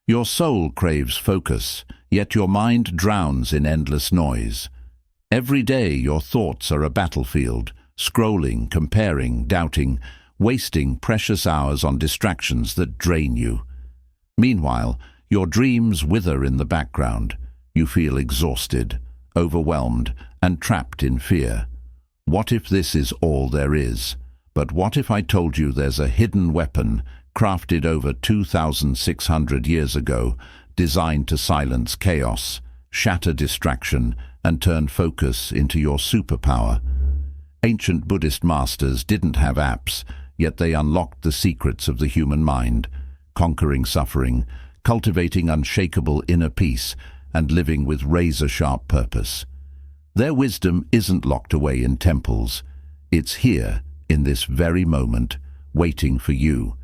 Your soul craves focus, yet your mind drowns in endless noise. Every day your thoughts are a battlefield, scrolling, comparing, doubting, wasting precious hours on distractions that drain you. Meanwhile, your dreams wither in the background. You feel exhausted, overwhelmed, and trapped in fear. What if this is all there is? But what if I told you there's a hidden weapon, crafted over 2,600 years ago, designed to silence chaos, shatter distraction, and turn focus into your superpower? Ancient Buddhist masters didn't have apps, yet they unlocked the secrets of the human mind, conquering suffering, cultivating unshakable inner peace, and living with razor-sharp purpose. Their wisdom isn't locked away in temples. It's here, in this very moment, waiting for you.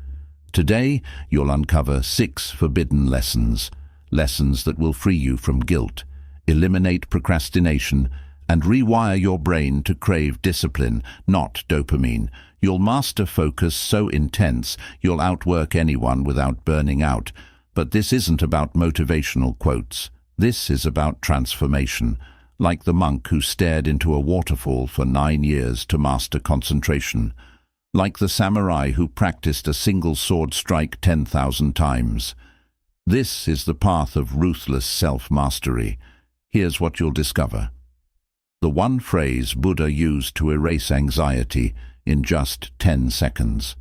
Today, you'll uncover 6 forbidden lessons that will free you from guilt, eliminate procrastination, and rewire your brain to crave discipline, not dopamine. You'll master focus so intense you'll outwork anyone without burning out. But this isn't about motivational quotes. This is about transformation, like the monk who stared into a waterfall for 9 years to master concentration, like the samurai who practiced a single sword strike 10,000 times. This is the path of ruthless self-mastery. Here's what you'll discover. The one phrase Buddha used to erase anxiety in just 10 seconds.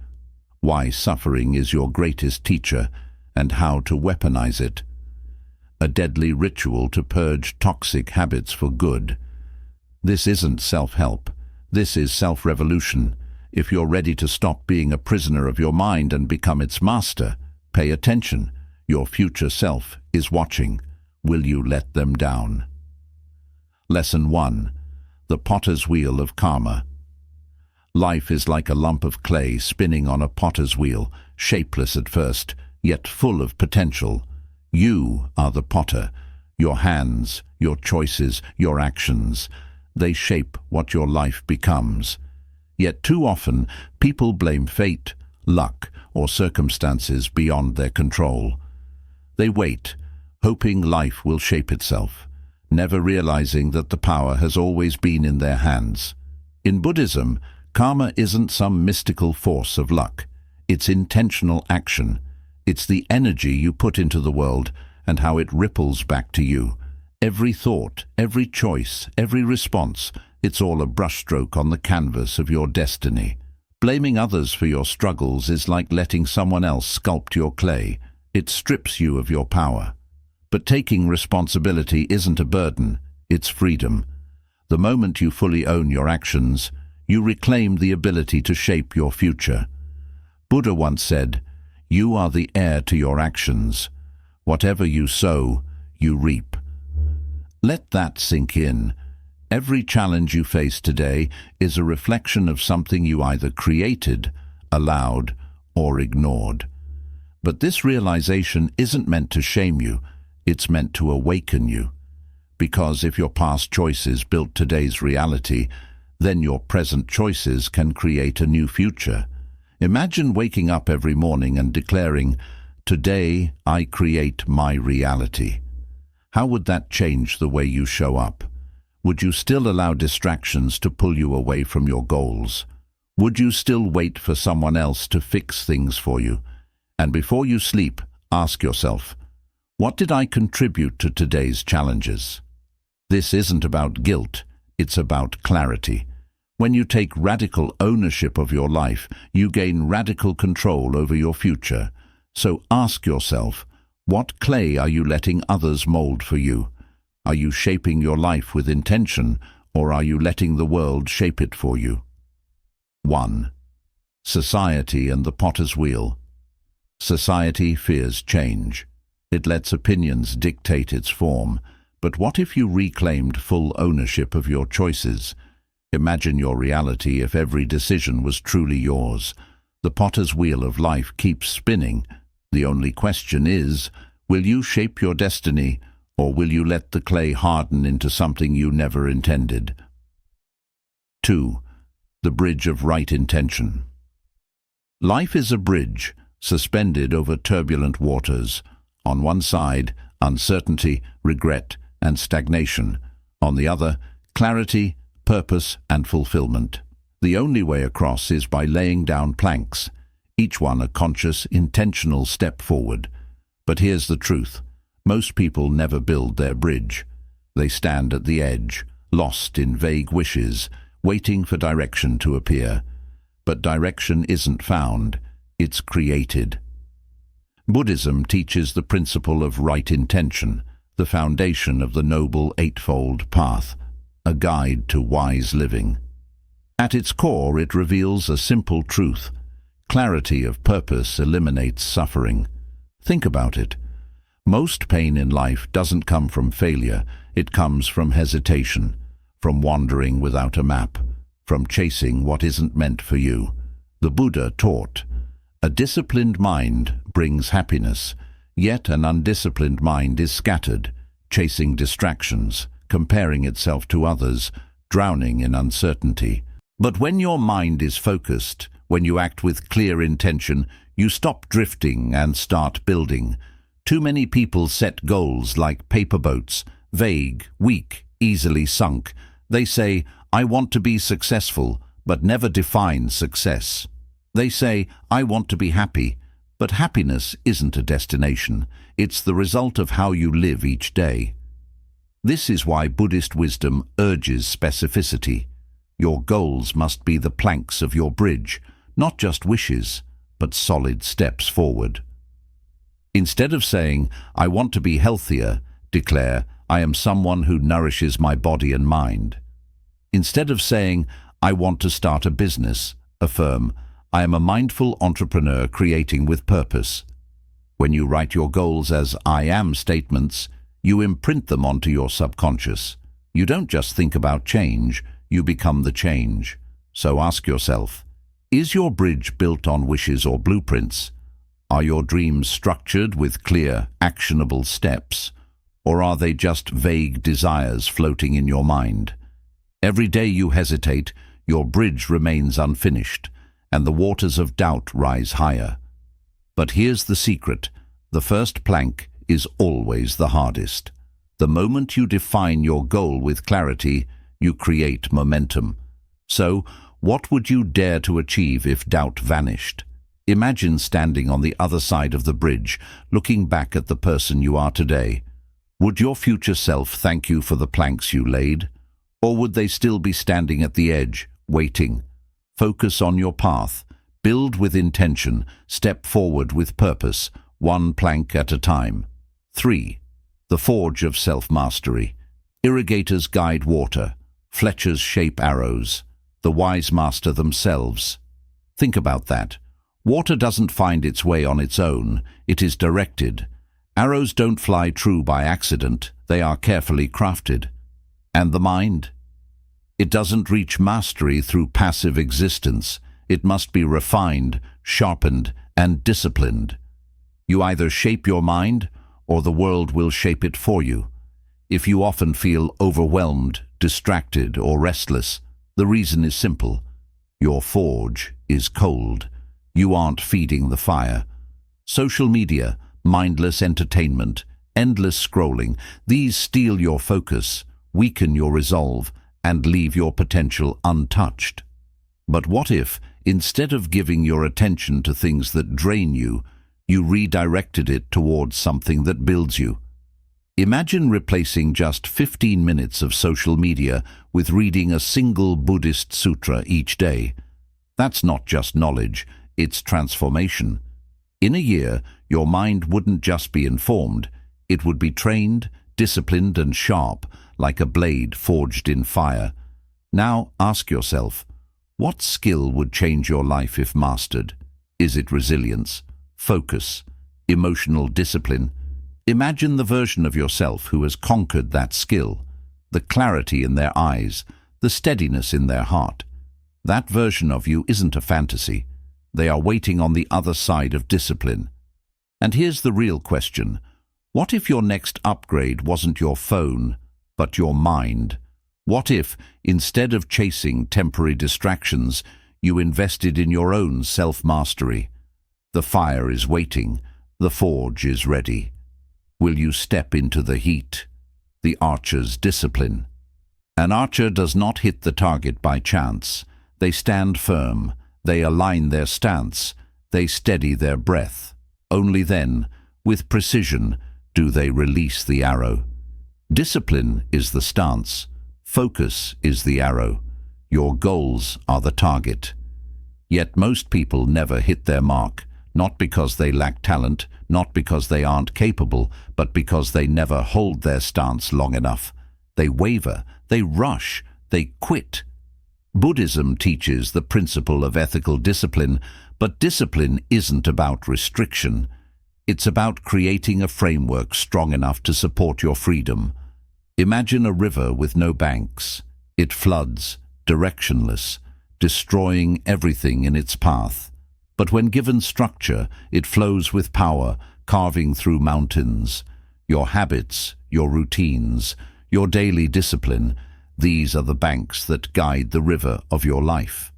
Why suffering is your greatest teacher and how to weaponize it. A deadly ritual to purge toxic habits for good. This isn't self-help. This is self-revolution. If you're ready to stop being a prisoner of your mind and become its master, pay attention. Your future self is watching. Will you let them down? Lesson 1. The potter's wheel of karma. Life is like a lump of clay spinning on a potter's wheel, shapeless at first, yet full of potential. You are the potter. Your hands, your choices, your actions, they shape what your life becomes. Yet too often, people blame fate, luck, or circumstances beyond their control. They wait, hoping life will shape itself, never realizing that the power has always been in their hands. In Buddhism, karma isn't some mystical force of luck. It's intentional action. It's the energy you put into the world and how it ripples back to you. Every thought, every choice, every response, it's all a brushstroke on the canvas of your destiny. Blaming others for your struggles is like letting someone else sculpt your clay. It strips you of your power. But taking responsibility isn't a burden, it's freedom. The moment you fully own your actions, you reclaim the ability to shape your future. Buddha once said, "You are the heir to your actions. Whatever you sow, you reap." Let that sink in. Every challenge you face today is a reflection of something you either created, allowed, or ignored. But this realization isn't meant to shame you, it's meant to awaken you. Because if your past choices built today's reality, then your present choices can create a new future. Imagine waking up every morning and declaring, "Today I create my reality." How would that change the way you show up? Would you still allow distractions to pull you away from your goals? Would you still wait for someone else to fix things for you? And before you sleep, ask yourself, what did I contribute to today's challenges? This isn't about guilt, it's about clarity. When you take radical ownership of your life, you gain radical control over your future. So ask yourself, what clay are you letting others mold for you? Are you shaping your life with intention, or are you letting the world shape it for you? 1. Society and the potter's wheel. Society fears change. It lets opinions dictate its form. But what if you reclaimed full ownership of your choices? Imagine your reality if every decision was truly yours. The potter's wheel of life keeps spinning. The only question is, will you shape your destiny, or will you let the clay harden into something you never intended? 2. The bridge of right intention. Life is a bridge, suspended over turbulent waters. On one side, uncertainty, regret, and stagnation. On the other, clarity, purpose, and fulfillment. The only way across is by laying down planks, each one a conscious, intentional step forward. But here's the truth. Most people never build their bridge. They stand at the edge, lost in vague wishes, waiting for direction to appear. But direction isn't found, it's created. Buddhism teaches the principle of right intention, the foundation of the Noble Eightfold Path, a guide to wise living. At its core, it reveals a simple truth. Clarity of purpose eliminates suffering. Think about it. Most pain in life doesn't come from failure, it comes from hesitation, from wandering without a map, from chasing what isn't meant for you. The Buddha taught, a disciplined mind brings happiness, yet an undisciplined mind is scattered, chasing distractions, comparing itself to others, drowning in uncertainty. But when your mind is focused, when you act with clear intention, you stop drifting and start building. Too many people set goals like paper boats, vague, weak, easily sunk. They say, I want to be successful, but never define success. They say, I want to be happy, but happiness isn't a destination. It's the result of how you live each day. This is why Buddhist wisdom urges specificity. Your goals must be the planks of your bridge, not just wishes, but solid steps forward. Instead of saying, I want to be healthier, declare, I am someone who nourishes my body and mind. Instead of saying, I want to start a business, affirm, I am a mindful entrepreneur creating with purpose. When you write your goals as I am statements, you imprint them onto your subconscious. You don't just think about change, you become the change. So ask yourself, is your bridge built on wishes or blueprints? Are your dreams structured with clear, actionable steps? Or are they just vague desires floating in your mind? Every day you hesitate, your bridge remains unfinished, and the waters of doubt rise higher. But here's the secret. The first plank is always the hardest. The moment you define your goal with clarity, you create momentum. So, what would you dare to achieve if doubt vanished? Imagine standing on the other side of the bridge, looking back at the person you are today. Would your future self thank you for the planks you laid? Or would they still be standing at the edge, waiting? Focus on your path. Build with intention. Step forward with purpose, one plank at a time. 3. The forge of self-mastery. Irrigators guide water. Fletchers shape arrows. The wise master themselves. Think about that. Water doesn't find its way on its own. It is directed. Arrows don't fly true by accident. They are carefully crafted. And the mind? It doesn't reach mastery through passive existence. It must be refined, sharpened, and disciplined. You either shape your mind, or the world will shape it for you. If you often feel overwhelmed, distracted, or restless, the reason is simple. Your forge is cold. You aren't feeding the fire. Social media, mindless entertainment, endless scrolling, these steal your focus, weaken your resolve, and leave your potential untouched. But what if, instead of giving your attention to things that drain you, you redirected it towards something that builds you? Imagine replacing just 15 minutes of social media with reading a single Buddhist sutra each day. That's not just knowledge, it's transformation. In a year, your mind wouldn't just be informed, it would be trained, disciplined, and sharp, like a blade forged in fire. Now ask yourself, what skill would change your life if mastered? Is it resilience, focus, emotional discipline? Imagine the version of yourself who has conquered that skill, the clarity in their eyes, the steadiness in their heart. That version of you isn't a fantasy. They are waiting on the other side of discipline. And here's the real question. What if your next upgrade wasn't your phone, but your mind? What if, instead of chasing temporary distractions, you invested in your own self-mastery? The fire is waiting. The forge is ready. Will you step into the heat? The archer's discipline. An archer does not hit the target by chance. They stand firm. They align their stance. They steady their breath. Only then, with precision, do they release the arrow. Discipline is the stance. Focus is the arrow. Your goals are the target. Yet most people never hit their mark, not because they lack talent, not because they aren't capable, but because they never hold their stance long enough. They waver, they rush, they quit. Buddhism teaches the principle of ethical discipline, but discipline isn't about restriction. It's about creating a framework strong enough to support your freedom. Imagine a river with no banks. It floods, directionless, destroying everything in its path. But when given structure, it flows with power, carving through mountains. Your habits, your routines, your daily discipline, these are the banks that guide the river of your life.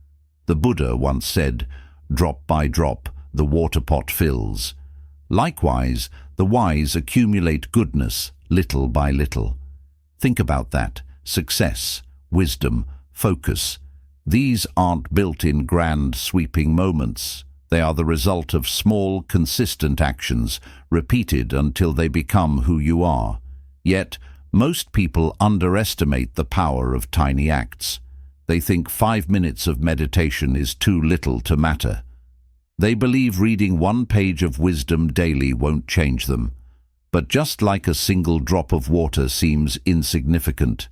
The Buddha once said, "Drop by drop, the water pot fills." Likewise, the wise accumulate goodness little by little. Think about that. Success, wisdom, focus. These aren't built in grand, sweeping moments. They are the result of small, consistent actions, repeated until they become who you are. Yet, most people underestimate the power of tiny acts. They think 5 minutes of meditation is too little to matter. They believe reading 1 page of wisdom daily won't change them. But just like a single drop of water seems insignificant,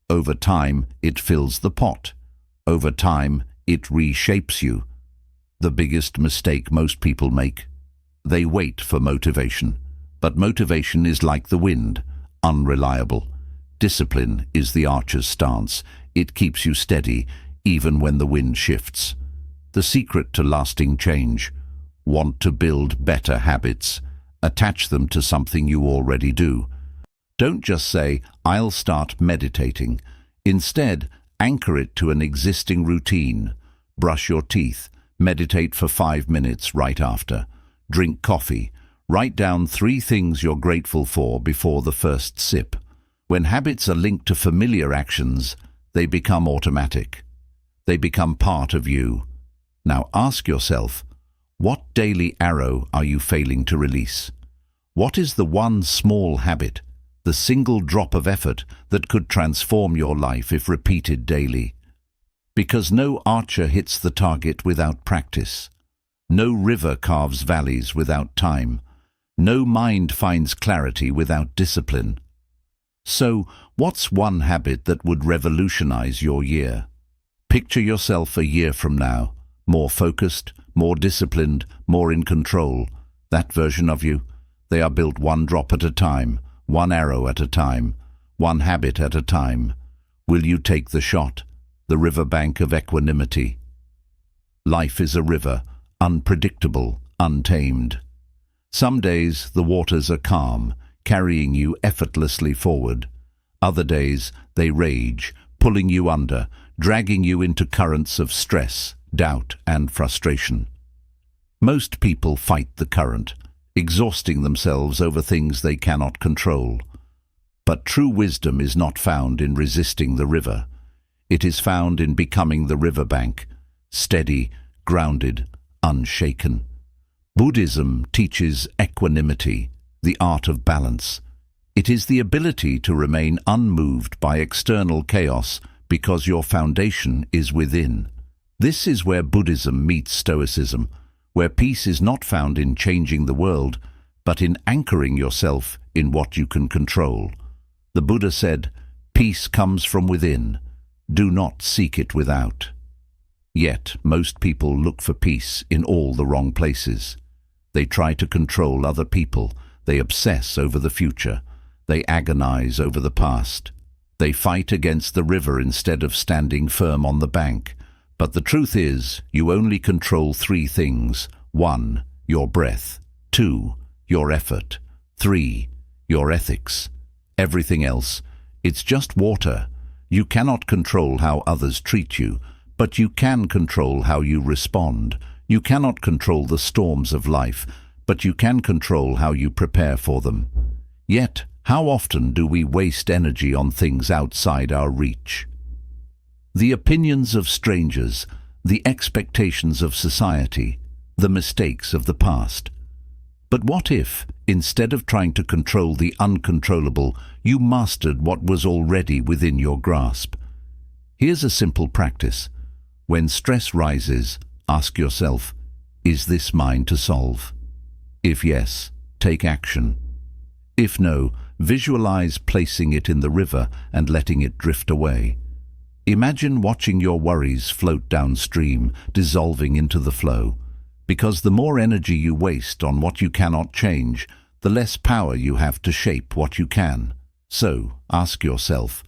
over time it fills the pot. Over time it reshapes you. The biggest mistake most people make: they wait for motivation. But motivation is like the wind, unreliable. Discipline is the archer's stance. It keeps you steady, even when the wind shifts. The secret to lasting change: want to build better habits. Attach them to something you already do. Don't just say, "I'll start meditating." Instead, anchor it to an existing routine. Brush your teeth. Meditate for 5 minutes right after. Drink coffee. Write down 3 things you're grateful for before the first sip. When habits are linked to familiar actions, they become automatic. They become part of you. Now ask yourself, what daily arrow are you failing to release? What is the one small habit, the single drop of effort that could transform your life if repeated daily? Because no archer hits the target without practice. No river carves valleys without time. No mind finds clarity without discipline. So, what's one habit that would revolutionize your year? Picture yourself a year from now, more focused, more disciplined, more in control. That version of you, they are built 1 drop at a time, 1 arrow at a time, 1 habit at a time. Will you take the shot? The riverbank of equanimity. Life is a river, unpredictable, untamed. Some days the waters are calm, carrying you effortlessly forward. Other days they rage, pulling you under, dragging you into currents of stress, doubt, and frustration. Most people fight the current, exhausting themselves over things they cannot control. But true wisdom is not found in resisting the river. It is found in becoming the riverbank, steady, grounded, unshaken. Buddhism teaches equanimity, the art of balance. It is the ability to remain unmoved by external chaos because your foundation is within. This is where Buddhism meets Stoicism, where peace is not found in changing the world, but in anchoring yourself in what you can control. The Buddha said, "Peace comes from within. Do not seek it without." Yet, most people look for peace in all the wrong places. They try to control other people. They obsess over the future. They agonize over the past. They fight against the river instead of standing firm on the bank. But the truth is, you only control 3 things. 1, your breath. 2, your effort. 3, your ethics. Everything else, it's just water. You cannot control how others treat you, but you can control how you respond. You cannot control the storms of life, but you can control how you prepare for them. Yet, how often do we waste energy on things outside our reach? The opinions of strangers, the expectations of society, the mistakes of the past. But what if, instead of trying to control the uncontrollable, you mastered what was already within your grasp? Here's a simple practice. When stress rises, ask yourself, is this mine to solve? If yes, take action. If no, visualize placing it in the river and letting it drift away. Imagine watching your worries float downstream, dissolving into the flow. Because the more energy you waste on what you cannot change, the less power you have to shape what you can. So, ask yourself,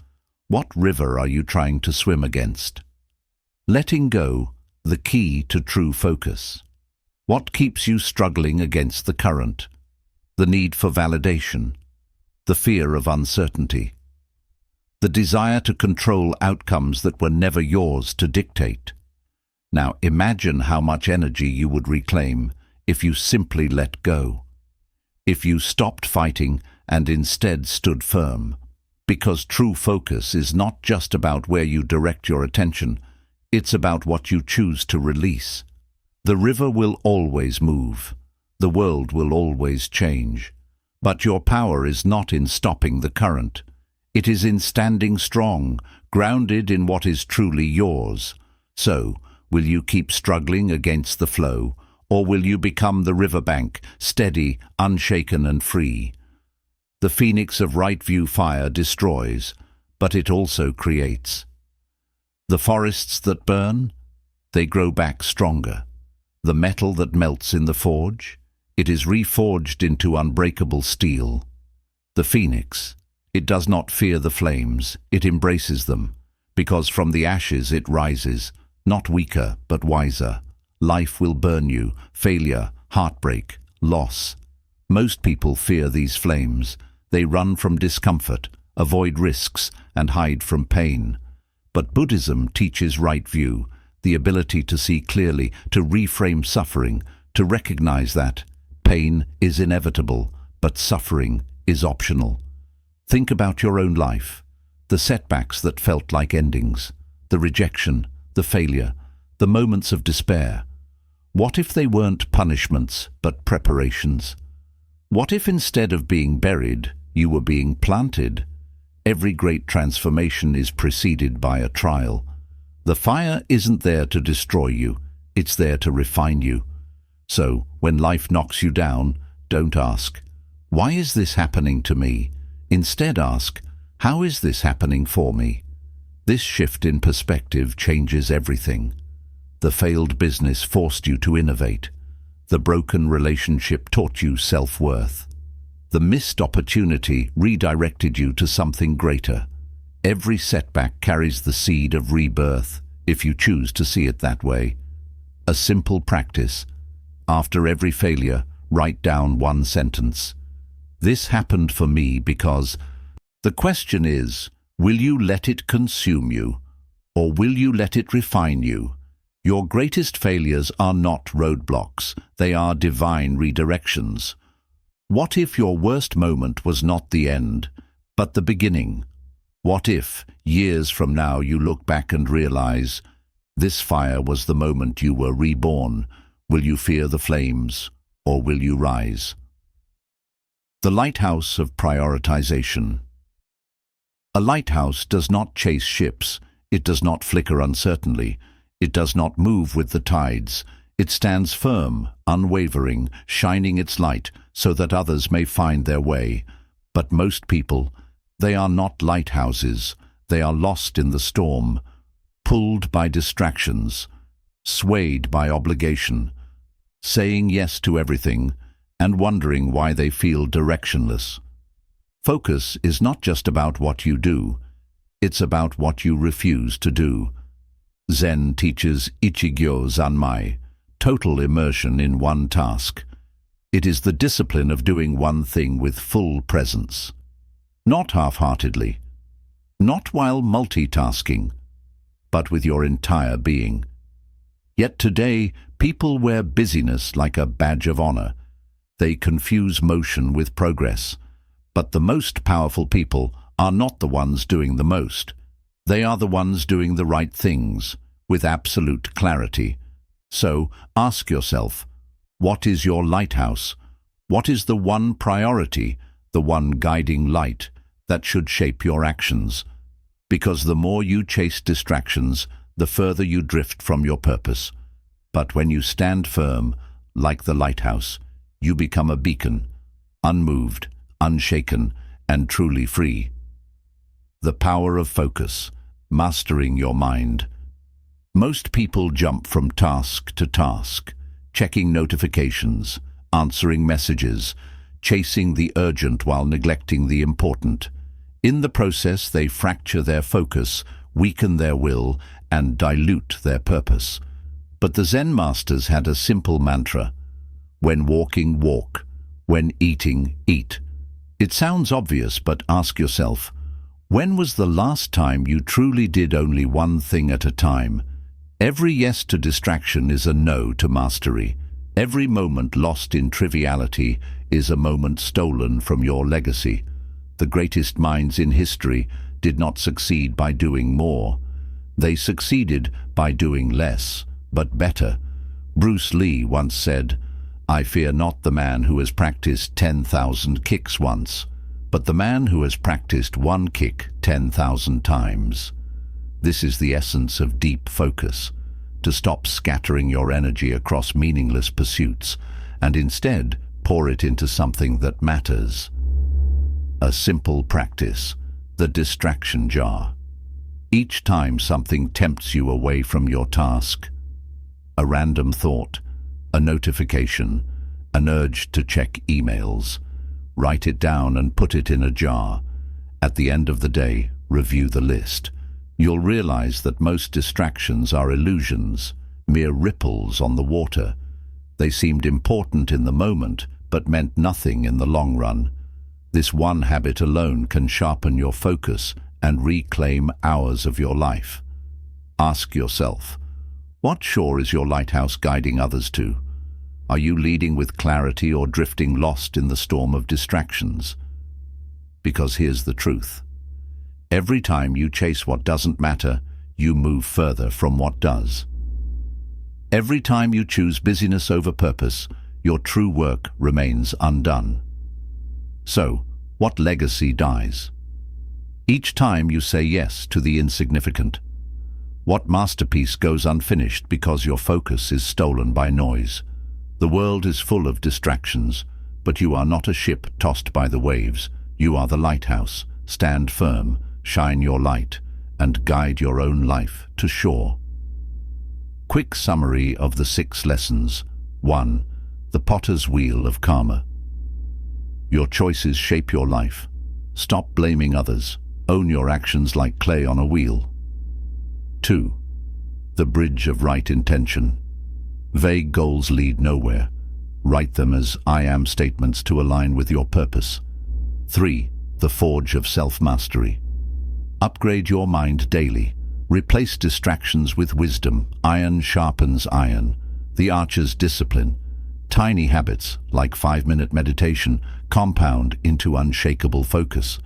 what river are you trying to swim against? Letting go, the key to true focus. What keeps you struggling against the current? The need for validation, the fear of uncertainty, the desire to control outcomes that were never yours to dictate. Now imagine how much energy you would reclaim if you simply let go, if you stopped fighting and instead stood firm. Because true focus is not just about where you direct your attention, it's about what you choose to release. The river will always move. The world will always change. But your power is not in stopping the current. It is in standing strong, grounded in what is truly yours. So, will you keep struggling against the flow, or will you become the riverbank, steady, unshaken and free? The phoenix of right view fire destroys, but it also creates. The forests that burn, they grow back stronger. The metal that melts in the forge, it is reforged into unbreakable steel. The phoenix, it does not fear the flames, it embraces them, because from the ashes it rises, not weaker but wiser. Life will burn you, failure, heartbreak, loss. Most people fear these flames. They run from discomfort, avoid risks, and hide from pain. But Buddhism teaches right view, the ability to see clearly, to reframe suffering, to recognize that pain is inevitable, but suffering is optional. Think about your own life, the setbacks that felt like endings, the rejection, the failure, the moments of despair. What if they weren't punishments, but preparations? What if instead of being buried, you were being planted? Every great transformation is preceded by a trial. The fire isn't there to destroy you, it's there to refine you. So, when life knocks you down, don't ask, why is this happening to me? Instead ask, how is this happening for me? This shift in perspective changes everything. The failed business forced you to innovate. The broken relationship taught you self-worth. The missed opportunity redirected you to something greater. Every setback carries the seed of rebirth, if you choose to see it that way. A simple practice. After every failure, write down one sentence. This happened for me because... The question is, will you let it consume you, or will you let it refine you? Your greatest failures are not roadblocks, they are divine redirections. What if your worst moment was not the end, but the beginning? What if, years from now, you look back and realize, this fire was the moment you were reborn? Will you fear the flames, or will you rise? The lighthouse of prioritization. A lighthouse does not chase ships, it does not flicker uncertainly, it does not move with the tides. It stands firm, unwavering, shining its light so that others may find their way. But most people, they are not lighthouses. They are lost in the storm, pulled by distractions, swayed by obligation, saying yes to everything and wondering why they feel directionless. Focus is not just about what you do, it's about what you refuse to do. Zen teaches Ichigyo Zanmai, total immersion in one task. It is the discipline of doing one thing with full presence. Not half-heartedly, not while multitasking, but with your entire being. Yet today, people wear busyness like a badge of honor. They confuse motion with progress. But the most powerful people are not the ones doing the most. They are the ones doing the right things, with absolute clarity. So, ask yourself, what is your lighthouse? What is the one priority, the one guiding light that should shape your actions? Because the more you chase distractions, the further you drift from your purpose. But when you stand firm, like the lighthouse, you become a beacon, unmoved, unshaken, and truly free. The power of focus, mastering your mind. Most people jump from task to task, checking notifications, answering messages, chasing the urgent while neglecting the important. In the process, they fracture their focus, weaken their will, and dilute their purpose. But the Zen masters had a simple mantra: when walking, walk; when eating, eat. It sounds obvious, but ask yourself, when was the last time you truly did only one thing at a time? Every yes to distraction is a no to mastery. Every moment lost in triviality is a moment stolen from your legacy. The greatest minds in history did not succeed by doing more. They succeeded by doing less, but better. Bruce Lee once said, "I fear not the man who has practiced 10,000 kicks once, but the man who has practiced one kick 10,000 times." This is the essence of deep focus, to stop scattering your energy across meaningless pursuits and instead pour it into something that matters. A simple practice, the distraction jar. Each time something tempts you away from your task, a random thought, a notification, an urge to check emails, write it down and put it in a jar. At the end of the day, review the list. You'll realize that most distractions are illusions, mere ripples on the water. They seemed important in the moment, but meant nothing in the long run. This one habit alone can sharpen your focus and reclaim hours of your life. Ask yourself, what shore is your lighthouse guiding others to? Are you leading with clarity or drifting lost in the storm of distractions? Because here's the truth. Every time you chase what doesn't matter, you move further from what does. Every time you choose busyness over purpose, your true work remains undone. So, what legacy dies? Each time you say yes to the insignificant. What masterpiece goes unfinished because your focus is stolen by noise? The world is full of distractions, but you are not a ship tossed by the waves. You are the lighthouse. Stand firm, shine your light, and guide your own life to shore. Quick summary of the 6 lessons. 1. The potter's wheel of karma. Your choices shape your life. Stop blaming others. Own your actions like clay on a wheel. 2. The bridge of right intention. Vague goals lead nowhere. Write them as I am statements to align with your purpose. 3. The forge of self-mastery. Upgrade your mind daily. Replace distractions with wisdom. Iron sharpens iron. The archer's discipline. Tiny habits, like 5-minute meditation, compound into unshakable focus.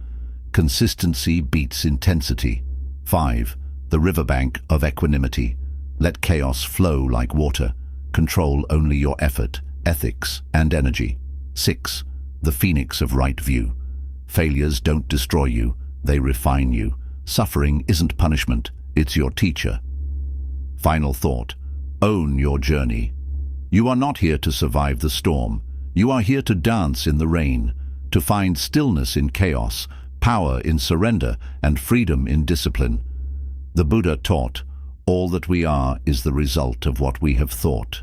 Consistency beats intensity. 5. The riverbank of equanimity. Let chaos flow like water. Control only your effort, ethics, and energy. 6. The phoenix of right view. Failures don't destroy you, they refine you. Suffering isn't punishment, it's your teacher. Final thought. Own your journey. You are not here to survive the storm. You are here to dance in the rain, to find stillness in chaos, power in surrender, and freedom in discipline. The Buddha taught, all that we are is the result of what we have thought.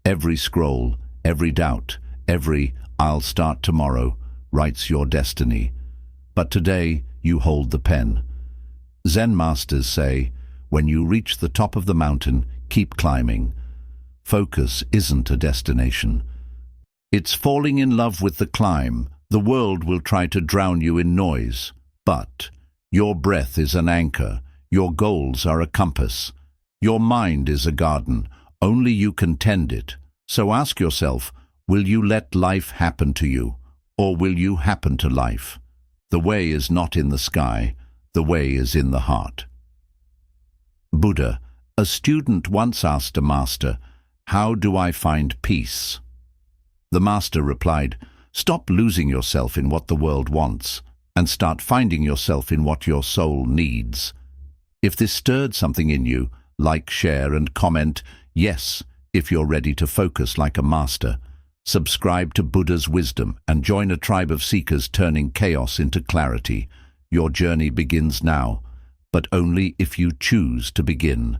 Every scroll, every doubt, every "I'll start tomorrow" writes your destiny. But today you hold the pen. Zen masters say, when you reach the top of the mountain, keep climbing. Focus isn't a destination. It's falling in love with the climb. The world will try to drown you in noise, but your breath is an anchor. Your goals are a compass. Your mind is a garden. Only you can tend it. So ask yourself, will you let life happen to you? or will you happen to life? The way is not in the sky, the way is in the heart. Buddha, a student once asked a master, "How do I find peace?" The master replied, "Stop losing yourself in what the world wants, and start finding yourself in what your soul needs." If this stirred something in you, like, share, and comment yes if you're ready to focus like a master. Subscribe to Buddha's wisdom and join a tribe of seekers turning chaos into clarity. Your journey begins now, but only if you choose to begin.